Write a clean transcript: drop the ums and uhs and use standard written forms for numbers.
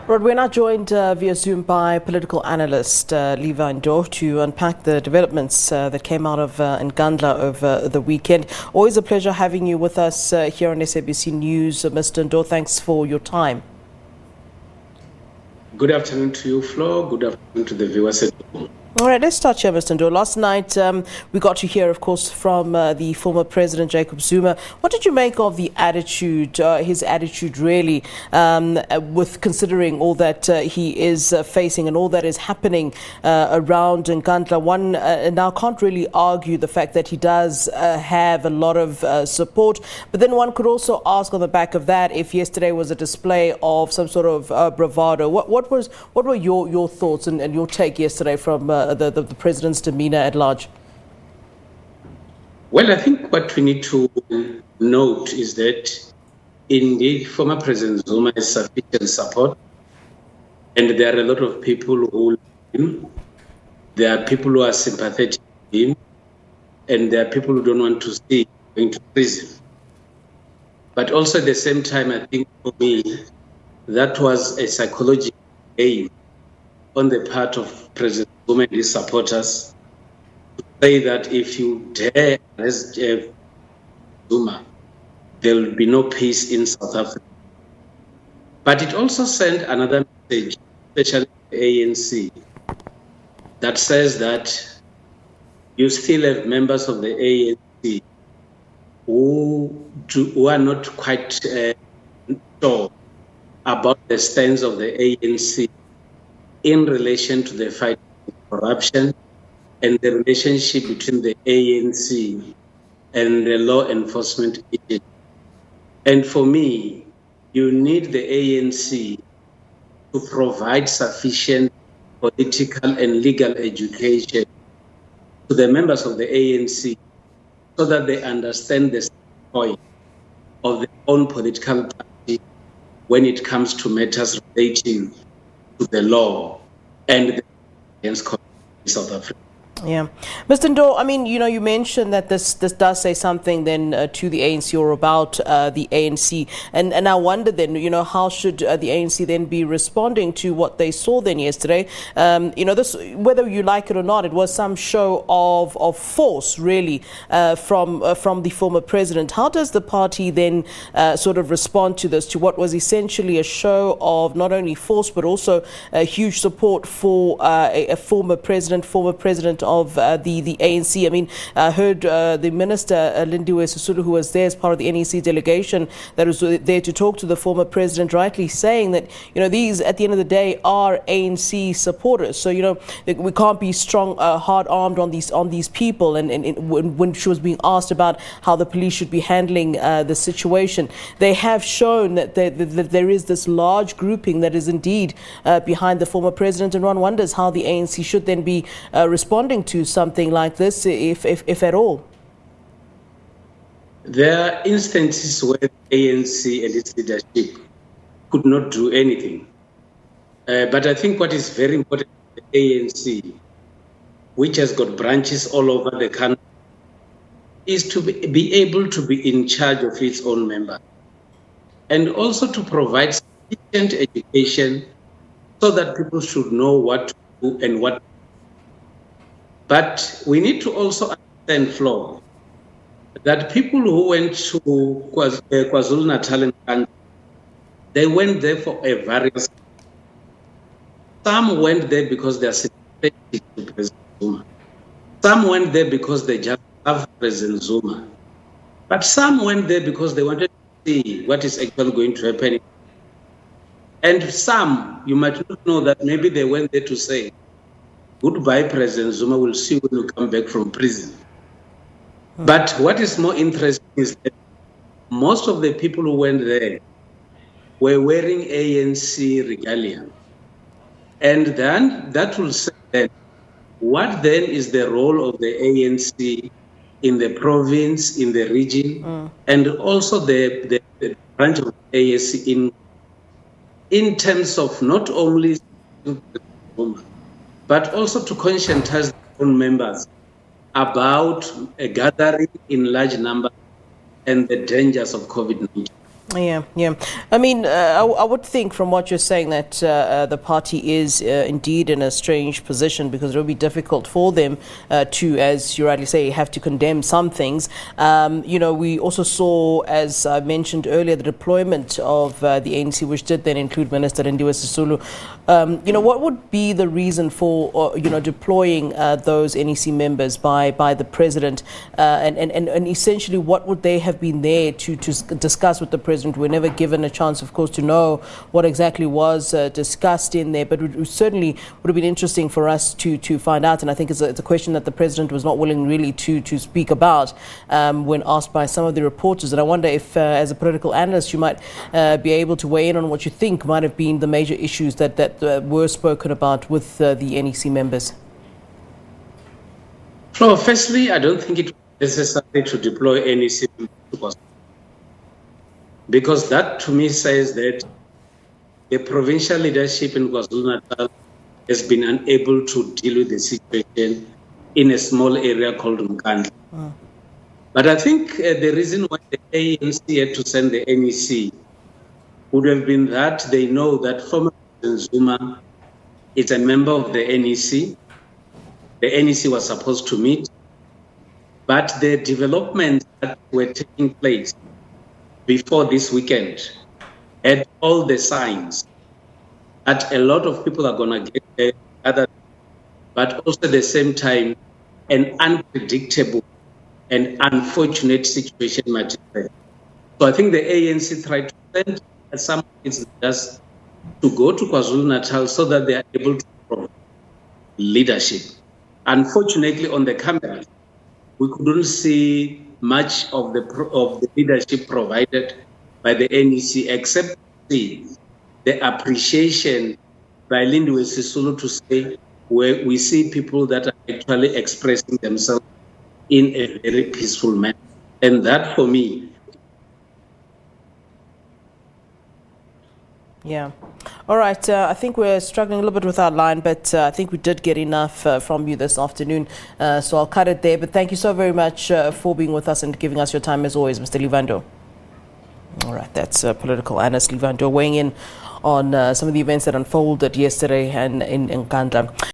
Rod, we're now joined via Zoom by political analyst Levy Ndou to unpack the developments that came out of Nkandla over the weekend. Always a pleasure having you with us here on SABC News. Mr. Ndou, thanks for your time. Good afternoon to you, Flo. Good afternoon to the viewers at home. All right, let's start here, Mr. Ndou. Last night, we got to hear, of course, from the former President Jacob Zuma. What did you make of the attitude, his attitude really, with considering all that he is facing and all that is happening around Nkandla? One now can't really argue the fact that he does have a lot of support, but then one could also ask on the back of that if yesterday was a display of some sort of bravado. What were your thoughts and your take yesterday from the president's demeanor at large? Well, I think what we need to note is that indeed former President Zuma has sufficient support, and there are a lot of people who love him. There are people who are sympathetic to him, and there are people who don't want to see him going to prison. But also at the same time, I think for me, that was a psychological game on the part of President Zuma and his supporters to say that if you dare arrest Zuma, there will be no peace in South Africa. But it also sent another message, especially the ANC, that says that you still have members of the ANC who are not quite sure about the stance of the ANC in relation to the fight against corruption and the relationship between the ANC and the law enforcement agency. And for me, you need the ANC to provide sufficient political and legal education to the members of the ANC so that they understand the point of their own political party when it comes to matters relating to the law and against corruption in South Africa. Yeah. Mr. Ndou, I mean, you mentioned that this does say something then to the ANC or about the ANC. And I wonder then, how should the ANC then be responding to what they saw then yesterday? This, whether you like it or not, it was some show of force, really, from the former president. How does the party then sort of respond to this, to what was essentially a show of not only force, but also a huge support for a former president of the ANC. I mean, I heard the minister, Levy Ndou, who was there as part of the NEC delegation that was there to talk to the former president, rightly saying that, these, at the end of the day, are ANC supporters. So, we can't be strong, hard-armed on these people. And when she was being asked about how the police should be handling the situation, they have shown that there is this large grouping that is indeed behind the former president, and one wonders how the ANC should then be responding to something like this, if at all. There are instances where the ANC and its leadership could not do anything. But I think what is very important for the ANC, which has got branches all over the country, is to be able to be in charge of its own members and also to provide sufficient education so that people should know what to do and what. But we need to also understand, Flo, that people who went to KwaZulu-Natal and Nkandla, they went there for a various. Some went there because they are sympathetic to President Zuma. Some went there because they just love President Zuma. But some went there because they wanted to see what is actually going to happen. And some, you might not know that maybe they went there to say, goodbye, President Zuma, we'll see you when you come back from prison. But what is more interesting is that most of the people who went there were wearing ANC regalia. And then that will say that what then is the role of the ANC in the province, in the region, and also the branch of the ANC in terms of not only but also to conscientize their own members about a gathering in large numbers and the dangers of COVID-19. Yeah, yeah. I mean, I would think from what you're saying that the party is indeed in a strange position, because it will be difficult for them to, as you rightly say, have to condemn some things. We also saw, as I mentioned earlier, the deployment of the ANC, which did then include Minister Ndou. What would be the reason for, deploying those NEC members by the president? And essentially, what would they have been there to discuss with the president? We're never given a chance, of course, to know what exactly was discussed in there, but it certainly would have been interesting for us to find out. And I think it's a question that the president was not willing really to speak about when asked by some of the reporters. And I wonder if, as a political analyst, you might be able to weigh in on what you think might have been the major issues that were spoken about with the NEC members. So, firstly, I don't think it was necessary to deploy NEC members, because that to me says that the provincial leadership in KwaZulu-Natal has been unable to deal with the situation in a small area called Nkandla. But I think the reason why the ANC had to send the NEC would have been that they know that former President Zuma is a member of the NEC. The NEC was supposed to meet, but the developments that were taking place before this weekend had all the signs that a lot of people are going to get together, but also at the same time, an unpredictable and unfortunate situation might happen. So I think the ANC tried to send some of its leaders to go to KwaZulu-Natal so that they are able to provide leadership. Unfortunately, on the cameras, we couldn't see much of the leadership provided by the NEC, except to see the appreciation by Lindiwe Sisulu to say, where we see people that are actually expressing themselves in a very peaceful manner. And that, for me... Yeah. All right. I think we're struggling a little bit with our line, but I think we did get enough from you this afternoon. So I'll cut it there. But thank you so very much for being with us and giving us your time as always, Mr. Levy Ndou. All right. That's political analyst Levy Ndou weighing in on some of the events that unfolded yesterday and in Nkandla.